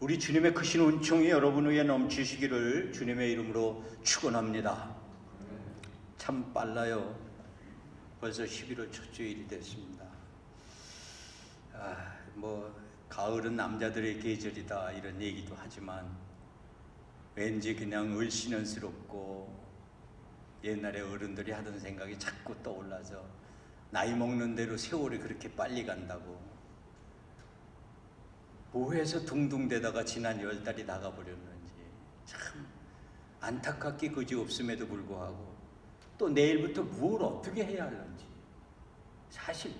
우리 주님의 크신 은총이 여러분 위에 넘치시기를 주님의 이름으로 축원합니다. 참 빨라요. 벌써 11월 첫주일이 됐습니다. 가을은 남자들의 계절이다 이런 얘기도 하지만 왠지 그냥 을씨년스럽고 옛날에 어른들이 하던 생각이 자꾸 떠올라서 나이 먹는 대로 세월이 그렇게 빨리 간다고, 뭐해서 둥둥대다가 지난 10달이 나가버렸는지 참 안타깝게 그지없음에도 불구하고 또 내일부터 뭘 어떻게 해야 하는지 사실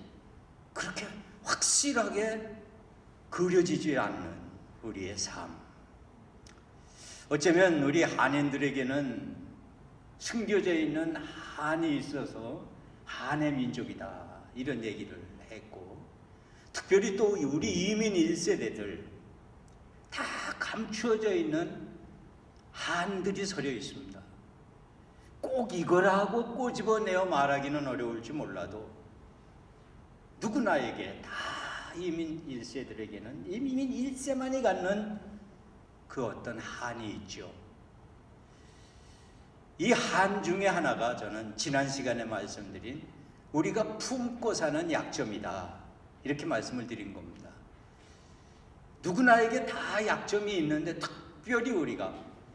그렇게 확실하게 그려지지 않는 우리의 삶. 어쩌면 우리 한인들에게는 숨겨져 있는 한이 있어서 한의 민족이다 이런 얘기를 했고, 특별히 또 우리 이민 1세대들 다 감추어져 있는 한들이 서려 있습니다. 꼭 이거라고 꼬집어내어 말하기는 어려울지 몰라도 누구나에게 다 이민 1세들에게는 이민 1세만이 갖는 그 어떤 한이 있죠. 이 한 중에 하나가 저는 지난 시간에 말씀드린 우리가 품고 사는 약점이다 이렇게 말씀을 드린 겁니다. 누구나에게 다 약점이 있는데 특별히 우리가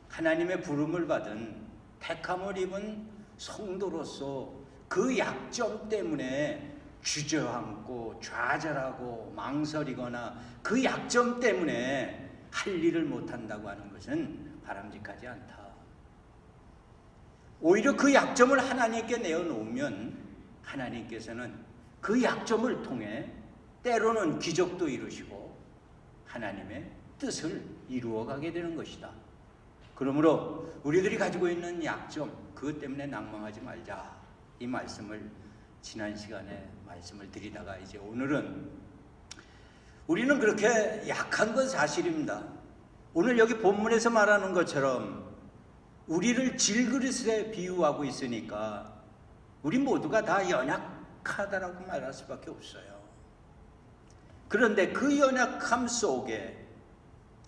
하나님의 부름을 받은 택함을 입은 성도로서 그 약점 때문에 주저앉고 좌절하고 망설이거나 그 약점 때문에 할 일을 못한다고 하는 것은 바람직하지 않다. 오히려 그 약점을 하나님께 내어놓으면 하나님께서는 그 약점을 통해 때로는 기적도 이루시고 하나님의 뜻을 이루어가게 되는 것이다. 그러므로 우리들이 가지고 있는 약점, 그것 때문에 낭망하지 말자 이 말씀을 지난 시간에 말씀을 드리다가 이제 오늘은 우리는 그렇게 약한 건 사실입니다. 오늘 여기 본문에서 말하는 것처럼 우리를 질그릇에 비유하고 있으니까 우리 모두가 다 연약하다라고 말할 수밖에 없어요. 그런데 그 연약함 속에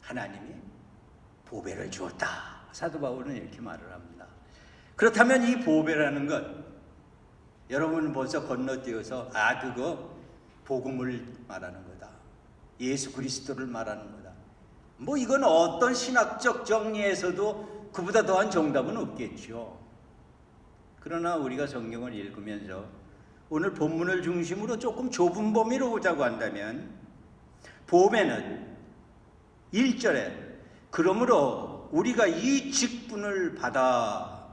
하나님이 보배를 주었다. 사도 바울은 이렇게 말을 합니다. 그렇다면 이 보배라는 것, 여러분 벌써 건너뛰어서 그거 복음을 말하는 거다. 예수 그리스도를 말하는 거다. 이건 어떤 신학적 정리에서도 그보다 더한 정답은 없겠죠. 그러나 우리가 성경을 읽으면서 오늘 본문을 중심으로 조금 좁은 범위로 보자고 한다면 보배는 1절에 그러므로 우리가 이 직분을 받아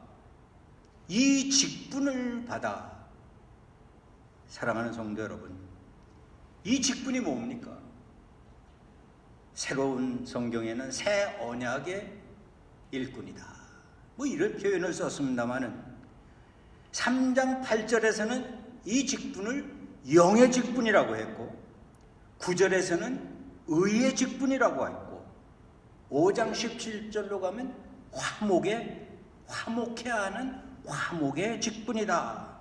사랑하는 성도 여러분, 이 직분이 뭡니까? 새로운 성경에는 새 언약의 일꾼이다 이런 표현을 썼습니다마는 3장 8절에서는 이 직분을 영의 직분이라고 했고 9절에서는 의의 직분이라고 했고 5장 17절로 가면 화목해야 하는 화목의 직분이다.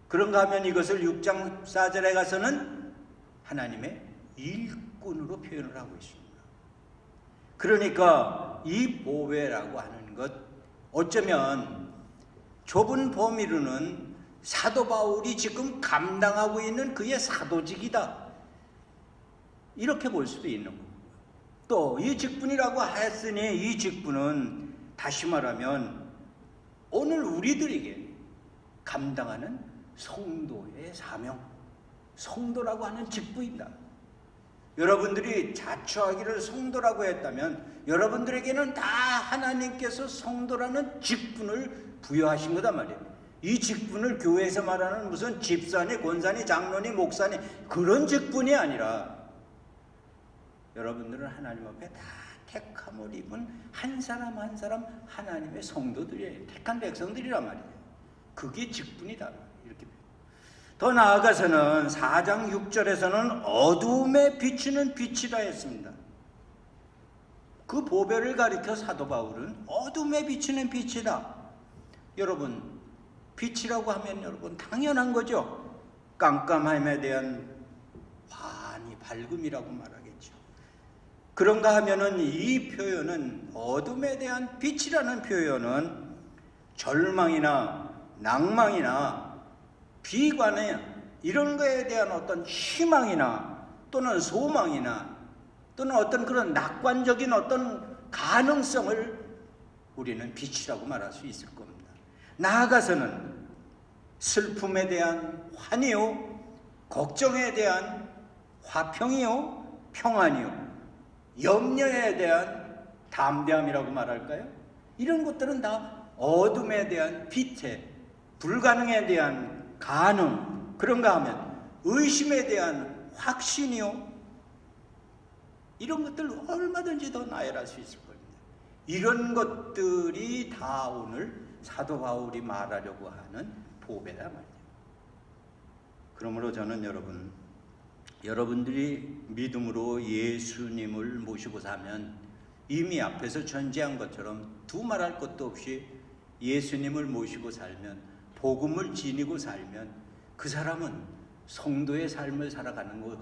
그런가 하면 이것을 6장 4절에 가서는 하나님의 일꾼으로 표현을 하고 있습니다. 그러니까 이 보배라고 하는 것, 어쩌면 좁은 범위로는 사도 바울이 지금 감당하고 있는 그의 사도직이다 이렇게 볼 수도 있는 거고, 또 이 직분이라고 했으니 이 직분은 다시 말하면 오늘 우리들에게 감당하는 성도의 사명, 성도라고 하는 직분이다. 여러분들이 자처하기를 성도라고 했다면 여러분들에게는 다 하나님께서 성도라는 직분을 부여하신 거단 말이에요. 이 직분을 교회에서 말하는 무슨 집사니 권사니 장로니 목사니 그런 직분이 아니라 여러분들은 하나님 앞에 다 택함을 입은 한 사람 한 사람 하나님의 성도들이에요. 택한 백성들이란 말이에요. 그게 직분이다 이렇게. 더 나아가서는 4장 6절에서는 어두움에 비치는 빛이라 했습니다. 그 보배를 가리켜 사도 바울은 어둠에 비치는 빛이다. 여러분, 빛이라고 하면 여러분 당연한 거죠. 깜깜함에 대한 밝음이라고 말하겠죠. 그런가 하면은 이 표현은 어둠에 대한 빛이라는 표현은 절망이나 낭망이나 비관이나 이런 거에 대한 어떤 희망이나 또는 소망이나 또는 어떤 그런 낙관적인 어떤 가능성을 우리는 빛이라고 말할 수 있을 겁니다. 나아가서는 슬픔에 대한 환희요, 걱정에 대한 화평이요, 평안이요, 염려에 대한 담대함이라고 말할까요? 이런 것들은 다 어둠에 대한 빛에, 불가능에 대한 가능, 그런가 하면 의심에 대한 확신이요, 이런 것들 얼마든지 더 나열할 수 있을 겁니다. 이런 것들이 다 오늘 사도 바울이 말하려고 하는 보배다 말이에요. 그러므로 저는 여러분들이 믿음으로 예수님을 모시고 사면 이미 앞에서 전제한 것처럼 두말할 것도 없이 예수님을 모시고 살면, 복음을 지니고 살면 그 사람은 성도의 삶을 살아가는 거,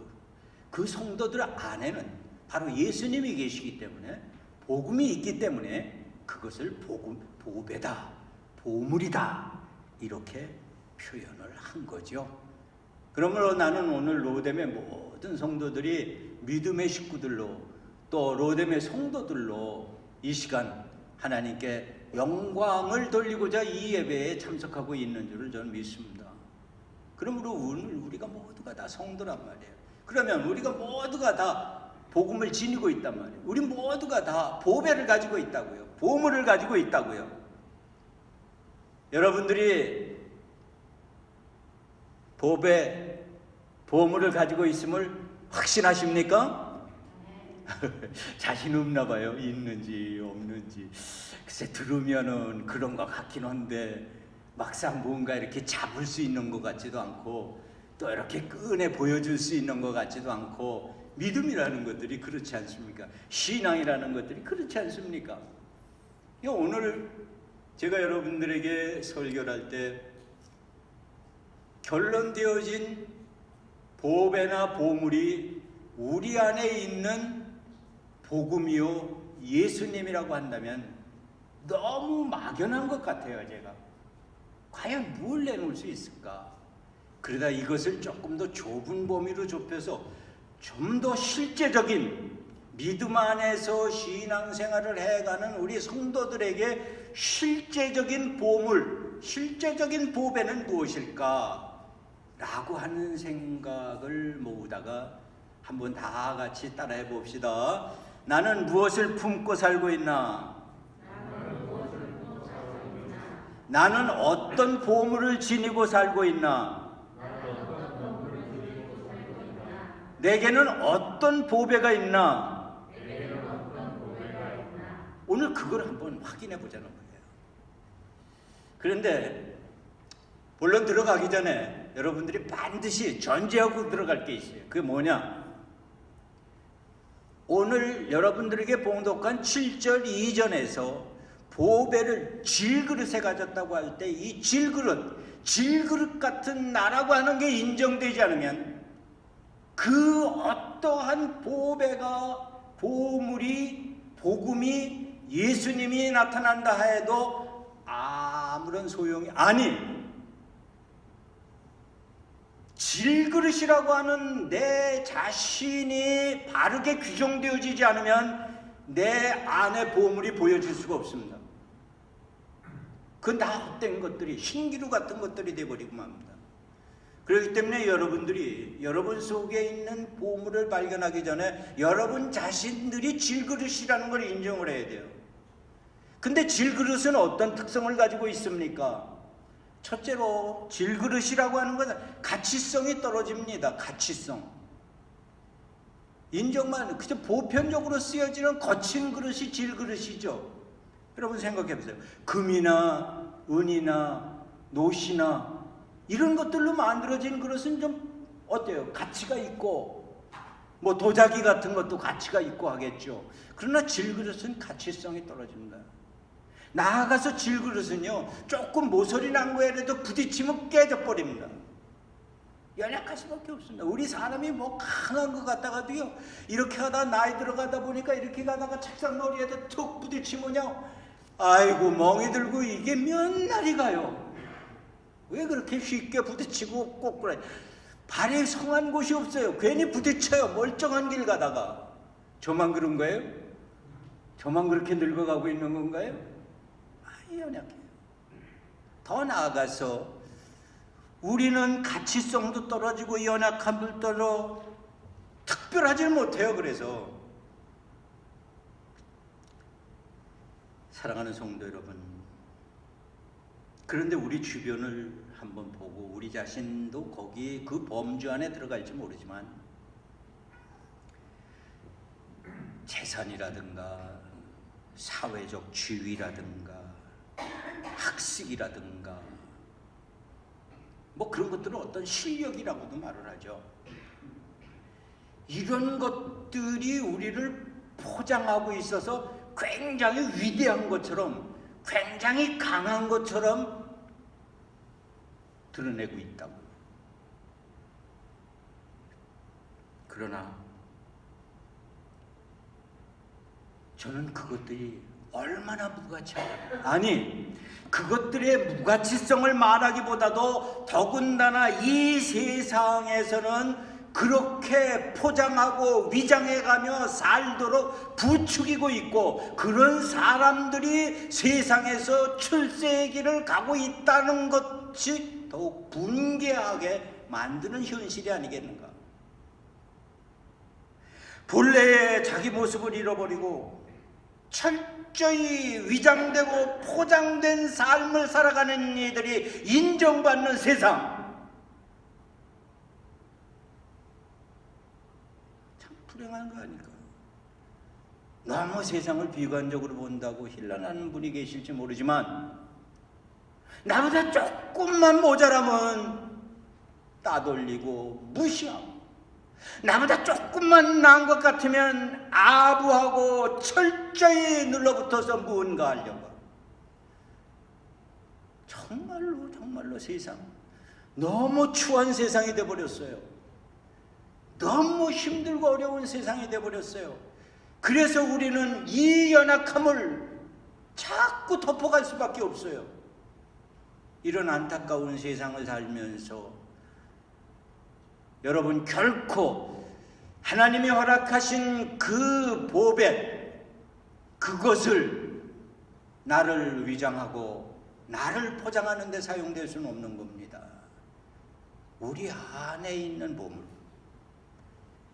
그 성도들 안에는 바로 예수님이 계시기 때문에, 복음이 있기 때문에 그것을 보배다, 보물이다, 이렇게 표현을 한 거죠. 그러므로 나는 오늘 로뎀의 모든 성도들이 믿음의 식구들로, 또 로뎀의 성도들로 이 시간 하나님께 영광을 돌리고자 이 예배에 참석하고 있는 줄을 저는 믿습니다. 그러므로 오늘 우리가 모두가 다 성도란 말이에요. 그러면 우리가 모두가 다 복음을 지니고 있단 말이에요. 우리 모두가 다 보배를 가지고 있다고요. 보물을 가지고 있다고요. 여러분들이 보물을 가지고 있음을 확신하십니까? 자신 없나 봐요. 있는지 없는지. 글쎄 들으면은 그런 것 같긴 한데 막상 뭔가 이렇게 잡을 수 있는 것 같지도 않고 또 이렇게 꺼내 보여줄 수 있는 것 같지도 않고, 믿음이라는 것들이 그렇지 않습니까? 신앙이라는 것들이 그렇지 않습니까? 오늘 제가 여러분들에게 설교를 할 때 결론되어진 보배나 보물이 우리 안에 있는 복음이요 예수님이라고 한다면 너무 막연한 것 같아요. 제가 과연 뭘 내놓을 수 있을까? 그러다 이것을 조금 더 좁은 범위로 좁혀서 좀 더 실제적인 믿음 안에서 신앙생활을 해가는 우리 성도들에게 실제적인 보물, 실제적인 보배는 무엇일까? 라고 하는 생각을 모으다가 한번 다 같이 따라해 봅시다. 나는 무엇을 품고 살고 있나? 나는 어떤 보물을 지니고 살고 있나? 내게는 어떤 보배가 있나? 오늘 그걸 한번 확인해 보자는 거예요. 그런데 본론 들어가기 전에 여러분들이 반드시 전제하고 들어갈 게 있어요. 그게 뭐냐? 오늘 여러분들에게 봉독한 7절 이전에서 보배를 질그릇에 가졌다고 할 때 이 질그릇 같은 나라고 하는 게 인정되지 않으면 그 어떠한 보배가, 보물이, 복음이, 예수님이 나타난다 해도 아무런 소용이 질그릇이라고 하는 내 자신이 바르게 규정되어지지 않으면 내 안에 보물이 보여질 수가 없습니다. 그건 다 헛된 것들이, 신기루 같은 것들이 되어버리고 맙니다. 그렇기 때문에 여러분들이 여러분 속에 있는 보물을 발견하기 전에 여러분 자신들이 질그릇이라는 걸 인정을 해야 돼요. 근데 질그릇은 어떤 특성을 가지고 있습니까? 첫째로 질그릇이라고 하는 것은 가치성이 떨어집니다. 가치성. 인정만, 그저 보편적으로 쓰여지는 거친 그릇이 질그릇이죠. 여러분 생각해 보세요. 금이나 은이나 노시나 이런 것들로 만들어진 그릇은 좀 어때요? 가치가 있고, 뭐 도자기 같은 것도 가치가 있고 하겠죠. 그러나 질그릇은 가치성이 떨어집니다. 나아가서 질그릇은요, 조금 모서리 난 거에라도 부딪히면 깨져버립니다. 연약할 수밖에 없습니다. 우리 사람이 뭐 강한 것 같다가도요, 이렇게 하다 나이 들어가다 보니까 이렇게 가다가 책상 머리에다 툭 부딪히면요, 아이고 멍이 들고 이게 몇 날이 가요. 왜 그렇게 쉽게 부딪히고 꼭 그래? 발이 성한 곳이 없어요. 괜히 부딪혀요. 멀쩡한 길 가다가. 저만 그런 거예요? 저만 그렇게 늙어가고 있는 건가요? 연약해요. 더 나아가서 우리는 가치성도 떨어지고 연약함도 떨어 특별하지 못해요. 그래서 사랑하는 성도 여러분, 그런데 우리 주변을 한번 보고 우리 자신도 거기 그 범주 안에 들어갈지 모르지만 재산이라든가 사회적 지위라든가 학식이라든가 뭐 그런 것들은 어떤 실력이라고도 말을 하죠. 이런 것들이 우리를 포장하고 있어서 굉장히 위대한 것처럼, 굉장히 강한 것처럼 드러내고 있다고. 그러나 저는 그것들이 얼마나 무가치한가. 아니, 그것들의 무가치성을 말하기보다도 더군다나 이 세상에서는 그렇게 포장하고 위장해가며 살도록 부추기고 있고, 그런 사람들이 세상에서 출세의 길을 가고 있다는 것이 더욱 분개하게 만드는 현실이 아니겠는가. 본래의 자기 모습을 잃어버리고 철저히 위장되고 포장된 삶을 살아가는 이들이 인정받는 세상, 참 불행한 거 아닐까. 너무 세상을 비관적으로 본다고 힐난하는 분이 계실지 모르지만 나보다 조금만 모자라면 따돌리고 무시하고, 나보다 조금만 나은 것 같으면 아부하고 철저히 눌러붙어서 무언가 하려고. 정말로 세상 너무 추한 세상이 돼버렸어요. 너무 힘들고 어려운 세상이 돼버렸어요. 그래서 우리는 이 연약함을 자꾸 덮어갈 수밖에 없어요. 이런 안타까운 세상을 살면서 여러분, 결코 하나님이 허락하신 그 보배, 그것을 나를 위장하고 나를 포장하는 데 사용될 수는 없는 겁니다. 우리 안에 있는 보물,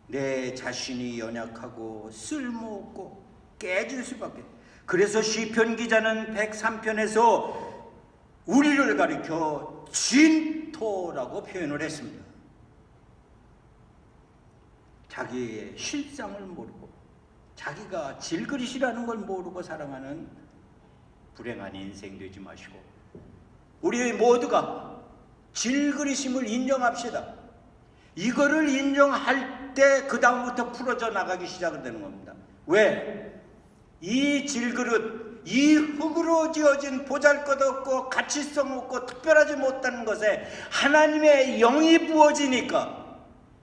내 자신이 연약하고 쓸모없고 깨질 수밖에. 그래서 시편 기자는 103편에서 우리를 가리켜 진토라고 표현을 했습니다. 자기의 실상을 모르고 자기가 질그릇이라는 걸 모르고 살아가는 불행한 인생 되지 마시고, 우리 모두가 질그릇임을 인정합시다. 이거를 인정할 때 그 다음부터 풀어져 나가기 시작을 되는 겁니다. 왜? 이 질그릇, 이 흙으로 지어진 보잘것없고 가치성 없고 특별하지 못한 것에 하나님의 영이 부어지니까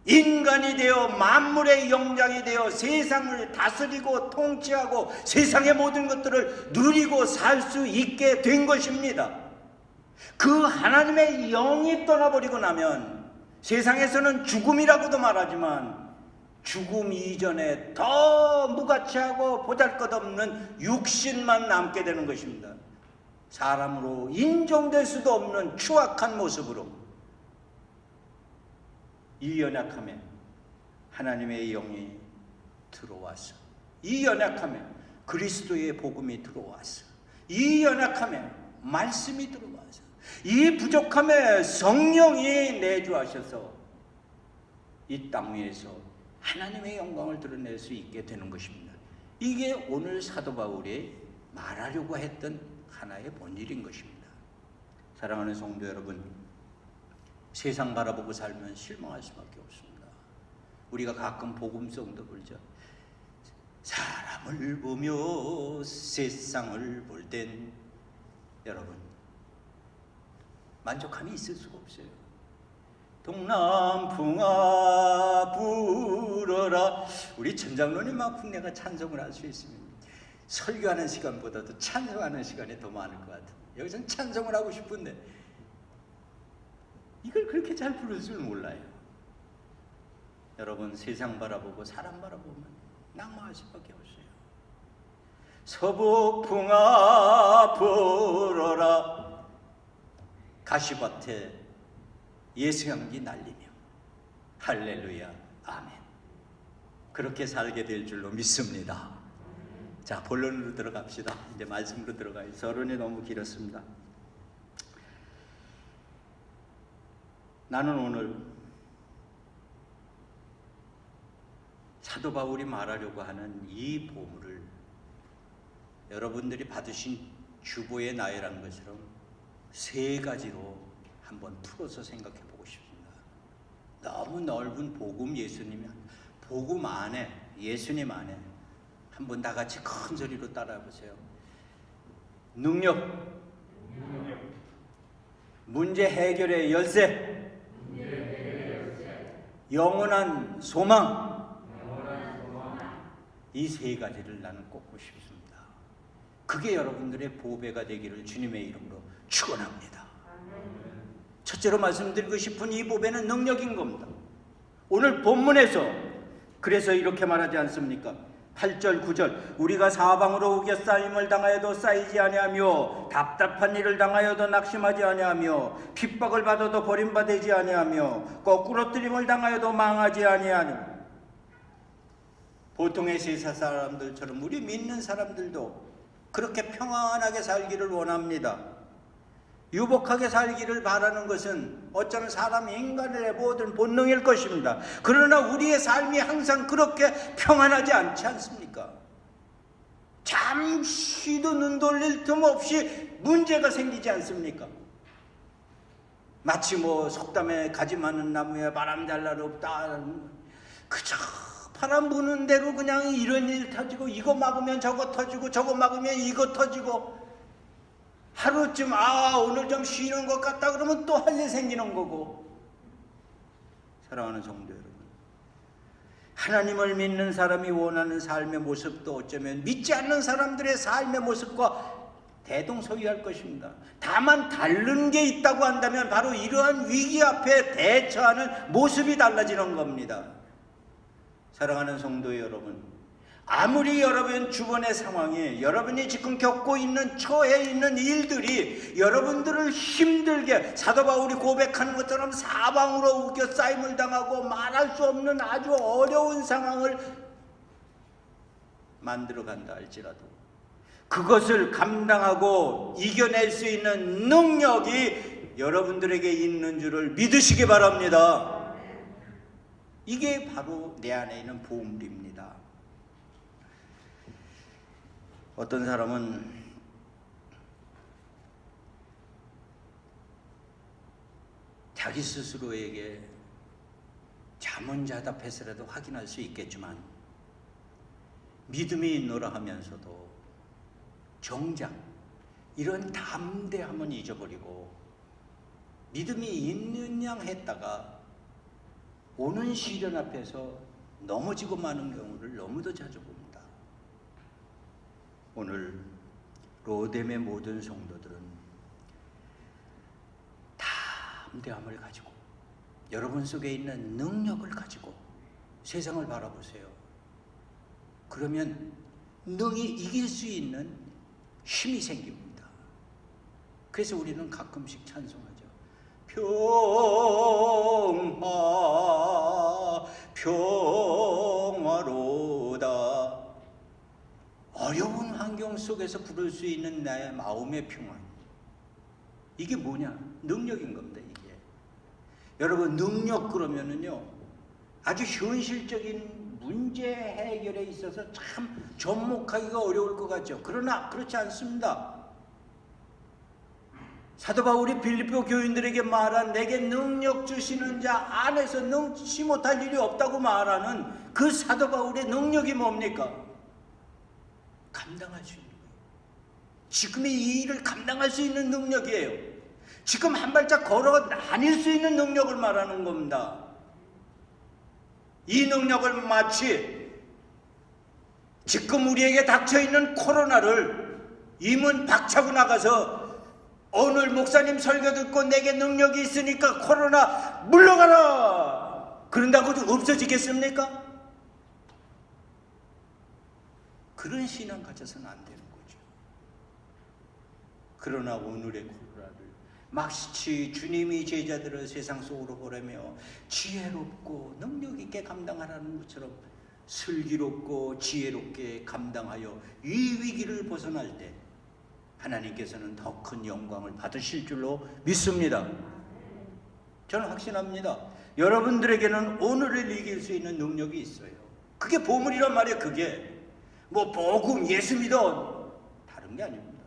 인간이 되어 만물의 영장이 되어 세상을 다스리고 통치하고 세상의 모든 것들을 누리고 살 수 있게 된 것입니다. 그 하나님의 영이 떠나버리고 나면 세상에서는 죽음이라고도 말하지만 죽음 이전에 더 무가치하고 보잘것없는 육신만 남게 되는 것입니다. 사람으로 인정될 수도 없는 추악한 모습으로. 이 연약함에 하나님의 영이 들어와서, 이 연약함에 그리스도의 복음이 들어와서, 이 연약함에 말씀이 들어와서, 이 부족함에 성령이 내주하셔서 이 땅 위에서 하나님의 영광을 드러낼 수 있게 되는 것입니다. 이게 오늘 사도 바울이 말하려고 했던 하나의 본질인 것입니다. 사랑하는 성도 여러분, 세상 바라보고 살면 실망할 수밖에 없습니다. 우리가 가끔 복음성도 불죠. 사람을 보며 세상을 볼 땐 여러분 만족함이 있을 수가 없어요. 동남풍아 불어라. 우리 전장로님만큼 내가 찬송을 할 수 있으면 설교하는 시간보다도 찬송하는 시간이 더 많을 것 같아요. 여기서는 찬송을 하고 싶은데 이걸 그렇게 잘 부를 줄 몰라요. 여러분, 세상 바라보고 사람 바라보면 낭망할 수밖에 없어요. 서북풍아 불어라. 가시밭에 예수향기 날리며 할렐루야 아멘. 그렇게 살게 될 줄로 믿습니다. 자, 본론으로 들어갑시다. 이제 말씀으로 들어가요. 서론이 너무 길었습니다. 나는 오늘 사도 바울이 말하려고 하는 이 보물을 여러분들이 받으신 주보의 나열한 것처럼 세 가지로 한번 풀어서 생각해 보고 싶습니다. 너무 넓은 복음, 예수님이 복음 안에, 예수님 안에 한번 다 같이 큰 소리로 따라해 보세요. 능력, 문제 해결의 열쇠, 영원한 소망. 이 세 가지를 나는 꼽고 싶습니다. 그게 여러분들의 보배가 되기를 주님의 이름으로 축원합니다. 첫째로 말씀드리고 싶은 이 보배는 능력인 겁니다. 오늘 본문에서 그래서 이렇게 말하지 않습니까? 8절 9절 우리가 사방으로 우겨싸임을 당하여도 쌓이지 아니하며 답답한 일을 당하여도 낙심하지 아니하며 핍박을 받아도 버림받지 아니하며 거꾸로 뜨림을 당하여도 망하지 아니하며. 보통의 세상 사람들처럼 우리 믿는 사람들도 그렇게 평안하게 살기를 원합니다. 유복하게 살기를 바라는 것은 어쩌면 사람 인간의 모든 본능일 것입니다. 그러나 우리의 삶이 항상 그렇게 평안하지 않지 않습니까? 잠시도 눈 돌릴 틈 없이 문제가 생기지 않습니까? 마치 속담에 가지 많은 나무에 바람 잘 날 없다. 그저 바람 부는 대로 그냥 이런 일 터지고 이거 막으면 저거 터지고 저거 막으면 이거 터지고 하루쯤 오늘 좀 쉬는 것 같다 그러면 또 할 일 생기는 거고. 사랑하는 성도 여러분, 하나님을 믿는 사람이 원하는 삶의 모습도 어쩌면 믿지 않는 사람들의 삶의 모습과 대동소이할 것입니다. 다만 다른 게 있다고 한다면 바로 이러한 위기 앞에 대처하는 모습이 달라지는 겁니다. 사랑하는 성도 여러분, 아무리 여러분 주변의 상황이 여러분이 지금 겪고 있는 처해 있는 일들이 여러분들을 힘들게 사도 바울이 고백하는 것처럼 사방으로 우겨싸임을 당하고 말할 수 없는 아주 어려운 상황을 만들어간다 할지라도 그것을 감당하고 이겨낼 수 있는 능력이 여러분들에게 있는 줄을 믿으시기 바랍니다. 이게 바로 내 안에 있는 보물입니다. 어떤 사람은 자기 스스로에게 자문자답해서라도 확인할 수 있겠지만 믿음이 있노라 하면서도 정작 이런 담대함은 잊어버리고 믿음이 있는 양 했다가 오는 시련 앞에서 넘어지고 마는 경우를 너무도 자주 봅니다. 오늘 로뎀의 모든 성도들은 담대함을 가지고 여러분 속에 있는 능력을 가지고 세상을 바라보세요. 그러면 능히 이길 수 있는 힘이 생깁니다. 그래서 우리는 가끔씩 찬송하죠. 평화로다. 어려운 환경 속에서 부를 수 있는 나의 마음의 평화. 이게 뭐냐? 능력인 겁니다. 이게. 여러분, 능력 그러면은요 아주 현실적인 문제 해결에 있어서 참 접목하기가 어려울 것 같죠. 그러나 그렇지 않습니다. 사도 바울이 빌립보 교인들에게 말한 내게 능력 주시는 자 안에서 능치 못할 일이 없다고 말하는 그 사도 바울의 능력이 뭡니까? 감당할 수 있는 거예요. 지금의 이 일을 감당할 수 있는 능력이에요. 지금 한 발짝 걸어 다닐 수 있는 능력을 말하는 겁니다. 이 능력을 마치 지금 우리에게 닥쳐있는 코로나를 이 문 박차고 나가서 오늘 목사님 설교 듣고 내게 능력이 있으니까 코로나 물러가라! 그런다고 없어지겠습니까? 그런 신앙 가져서는 안 되는 거죠. 그러나 오늘의 코로나를 마치 주님이 제자들을 세상 속으로 보내며 지혜롭고 능력 있게 감당하라는 것처럼 슬기롭고 지혜롭게 감당하여 이 위기를 벗어날 때 하나님께서는 더 큰 영광을 받으실 줄로 믿습니다. 저는 확신합니다. 여러분들에게는 오늘을 이길 수 있는 능력이 있어요. 그게 보물이란 말이에요. 그게 뭐 복음, 예수 믿어 다른 게 아닙니다.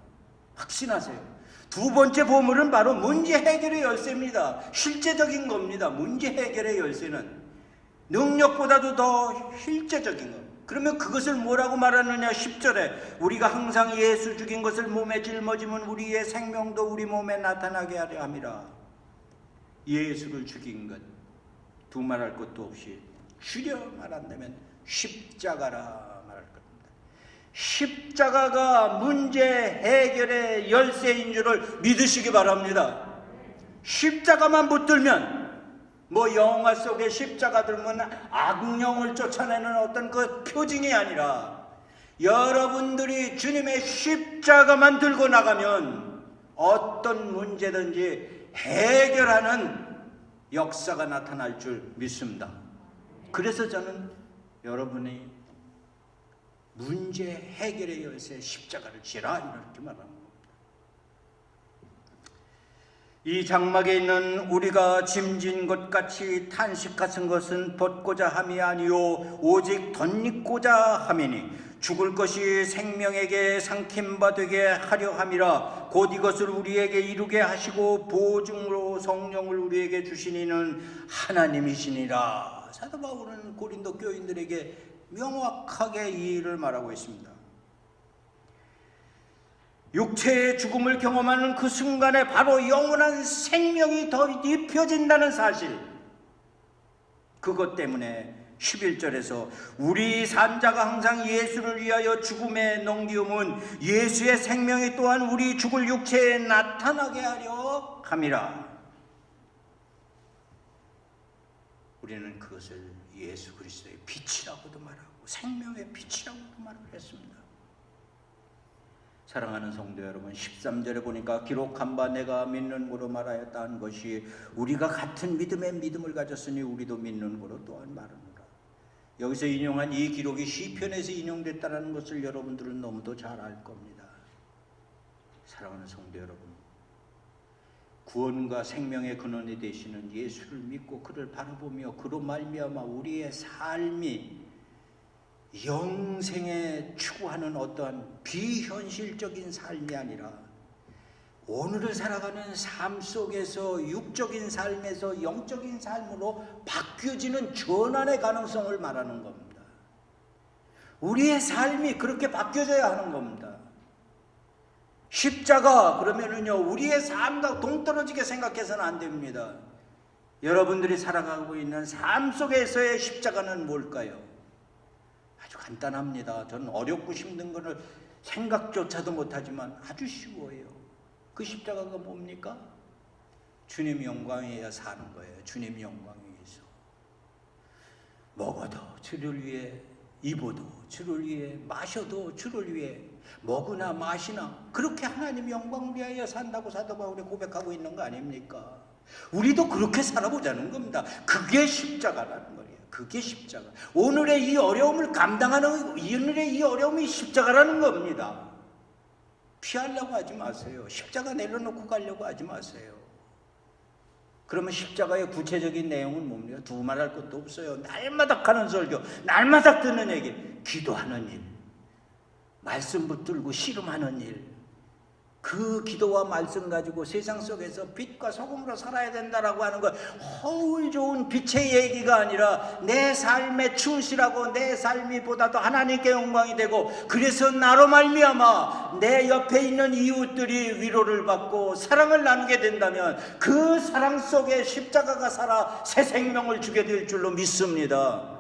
확신하세요. 두 번째 보물은 바로 문제 해결의 열쇠입니다. 실제적인 겁니다. 문제 해결의 열쇠는 능력보다도 더 실제적인 것. 그러면 그것을 뭐라고 말하느냐? 10절에 우리가 항상 예수 죽인 것을 몸에 짊어지면 우리의 생명도 우리 몸에 나타나게 하려 함이라. 예수를 죽인 것 두말할 것도 없이 줄여 말한다면 십자가라 말할 겁니다. 십자가가 문제 해결의 열쇠인 줄을 믿으시기 바랍니다. 십자가만 붙들면 뭐 영화 속에 십자가 들면 악령을 쫓아내는 어떤 그 표징이 아니라 여러분들이 주님의 십자가만 들고 나가면 어떤 문제든지 해결하는 역사가 나타날 줄 믿습니다. 그래서 저는 여러분이 문제 해결의 열쇠 십자가를 지라 이렇게 말합니다. 이 장막에 있는 우리가 짐진 것 같이 탄식 같은 것은 벗고자 함이 아니요 오직 덧입고자 함이니 죽을 것이 생명에게 삼킴바 되게 하려 함이라. 곧 이것을 우리에게 이루게 하시고 보증으로 성령을 우리에게 주시니는 하나님이시니라. 사도 바울은 고린도 교인들에게 명확하게 이 일을 말하고 있습니다. 육체의 죽음을 경험하는 그 순간에 바로 영원한 생명이 더 입혀진다는 사실, 그것 때문에 11절에서 우리 산자가 항상 예수를 위하여 죽음에 넘기움은 예수의 생명이 또한 우리 죽을 육체에 나타나게 하려 함이라. 우리는 그것을 예수 그리스도의 빛이라고도 말하고 생명의 빛이라고도 말을 했습니다. 사랑하는 성도 여러분, 13절에 보니까 기록한 바 내가 믿는 거로 말하였다 한 것이 우리가 같은 믿음의 믿음을 가졌으니 우리도 믿는 거로 또한 말하노라. 여기서 인용한 이 기록이 시편에서 인용됐다는 것을 여러분들은 너무도 잘 알 겁니다. 사랑하는 성도 여러분, 구원과 생명의 근원이 되시는 예수를 믿고 그를 바라보며 그로 말미암아 우리의 삶이 영생에 추구하는 어떠한 비현실적인 삶이 아니라 오늘을 살아가는 삶 속에서 육적인 삶에서 영적인 삶으로 바뀌어지는 전환의 가능성을 말하는 겁니다. 우리의 삶이 그렇게 바뀌어져야 하는 겁니다. 십자가 그러면은요 우리의 삶과 동떨어지게 생각해서는 안 됩니다. 여러분들이 살아가고 있는 삶 속에서의 십자가는 뭘까요? 아주 간단합니다. 저는 어렵고 힘든 것을 생각조차도 못하지만 아주 쉬워요. 그 십자가가 뭡니까? 주님 영광에 의해 사는 거예요. 주님 영광에 의해서 먹어도 주를 위해, 입어도 주를 위해, 마셔도 주를 위해, 먹으나 마시나 그렇게 하나님 영광을 위하여 산다고 사도 바울이 고백하고 있는 거 아닙니까? 우리도 그렇게 살아보자는 겁니다. 그게 십자가라는 거예요. 그게 십자가. 오늘의 이 어려움을 감당하는, 오늘의 이 어려움이 십자가라는 겁니다. 피하려고 하지 마세요. 십자가 내려놓고 가려고 하지 마세요. 그러면 십자가의 구체적인 내용은 뭡니까? 두말할 것도 없어요. 날마다 하는 설교, 날마다 듣는 얘기, 기도하는 일, 말씀 붙들고 씨름하는 일, 그 기도와 말씀 가지고 세상 속에서 빛과 소금으로 살아야 된다라고 하는 건 허울 좋은 빛의 얘기가 아니라 내 삶에 충실하고 내 삶이 보다도 하나님께 영광이 되고, 그래서 나로 말미암아 내 옆에 있는 이웃들이 위로를 받고 사랑을 나누게 된다면 그 사랑 속에 십자가가 살아 새 생명을 주게 될 줄로 믿습니다.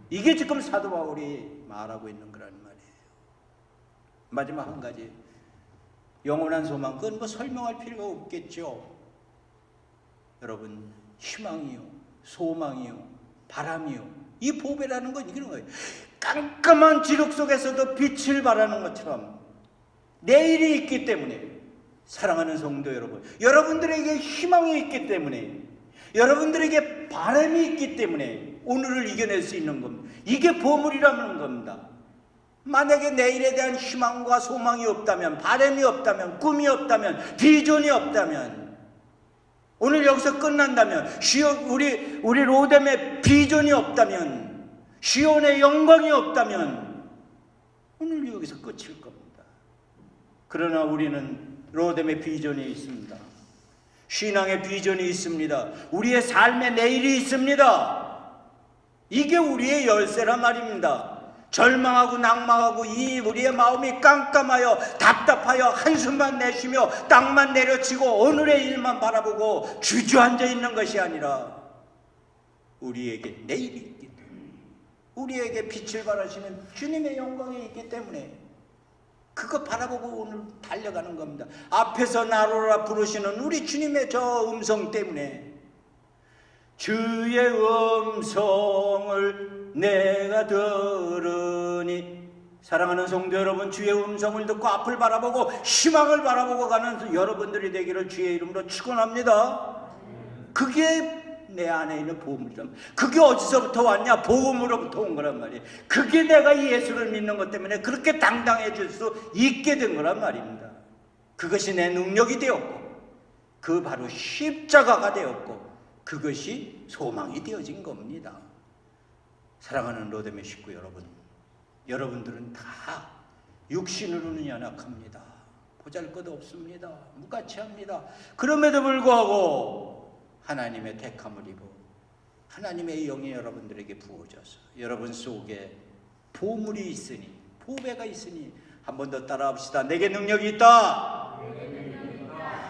이게 지금 사도 바울이 말하고 있는 거란 말이에요. 마지막 한 가지, 영원한 소망, 그건 뭐 설명할 필요가 없겠죠. 여러분, 희망이요, 소망이요, 바람이요, 이 보배라는 건 이런 거예요. 깜깜한 지륵 속에서도 빛을 발하는 것처럼 내일이 있기 때문에, 사랑하는 성도 여러분, 여러분들에게 희망이 있기 때문에, 여러분들에게 바람이 있기 때문에 오늘을 이겨낼 수 있는 겁니다. 이게 보물이라는 겁니다. 만약에 내일에 대한 희망과 소망이 없다면, 바람이 없다면, 꿈이 없다면, 비전이 없다면, 오늘 여기서 끝난다면, 우리 로뎀의 비전이 없다면, 시온의 영광이 없다면 오늘 여기서 끝일 겁니다. 그러나 우리는 로뎀의 비전이 있습니다. 신앙의 비전이 있습니다. 우리의 삶의 내일이 있습니다. 이게 우리의 열쇠란 말입니다. 절망하고 낙망하고 이 우리의 마음이 깜깜하여 답답하여 한숨만 내쉬며 땅만 내려치고 오늘의 일만 바라보고 주저앉아 있는 것이 아니라, 우리에게 내일이 있기 때문에, 우리에게 빛을 발하시는 주님의 영광이 있기 때문에 그거 바라보고 오늘 달려가는 겁니다. 앞에서 나로라 부르시는 우리 주님의 저 음성 때문에, 주의 음성을 내가 들으니, 사랑하는 성도 여러분, 주의 음성을 듣고 앞을 바라보고 희망을 바라보고 가는 여러분들이 되기를 주의 이름으로 축원합니다. 그게 내 안에 있는 보물이란, 그게 어디서부터 왔냐? 복음으로부터 온 거란 말이에요. 그게 내가 예수를 믿는 것 때문에 그렇게 당당해질 수 있게 된 거란 말입니다. 그것이 내 능력이 되었고, 그 바로 십자가가 되었고, 그것이 소망이 되어진 겁니다. 사랑하는 로뎀의 식구 여러분, 여러분들은 다 육신으로는 연약합니다. 보잘것 없습니다. 무가치합니다. 그럼에도 불구하고 하나님의 택함을 입어 하나님의 영이 여러분들에게 부어져서 여러분 속에 보물이 있으니, 보배가 있으니, 한 번 더 따라합시다. 내게 능력이 있다.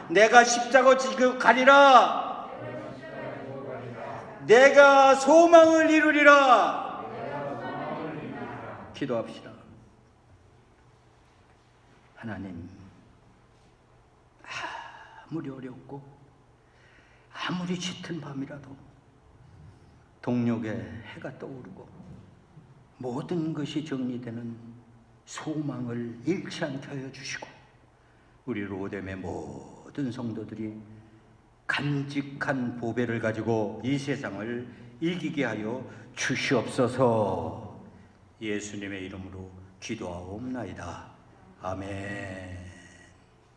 내가 십자가 지고 가리라. 내가 소망을 이루리라. 기도합시다. 하나님, 아무리 어렵고 아무리 짙은 밤이라도 동력에 해가 떠오르고 모든 것이 정리되는 소망을 잃지 않게 하여 주시고, 우리 로뎀의 모든 성도들이 간직한 보배를 가지고 이 세상을 이기게 하여 주시옵소서. 예수님의 이름으로 기도하옵나이다. 아멘.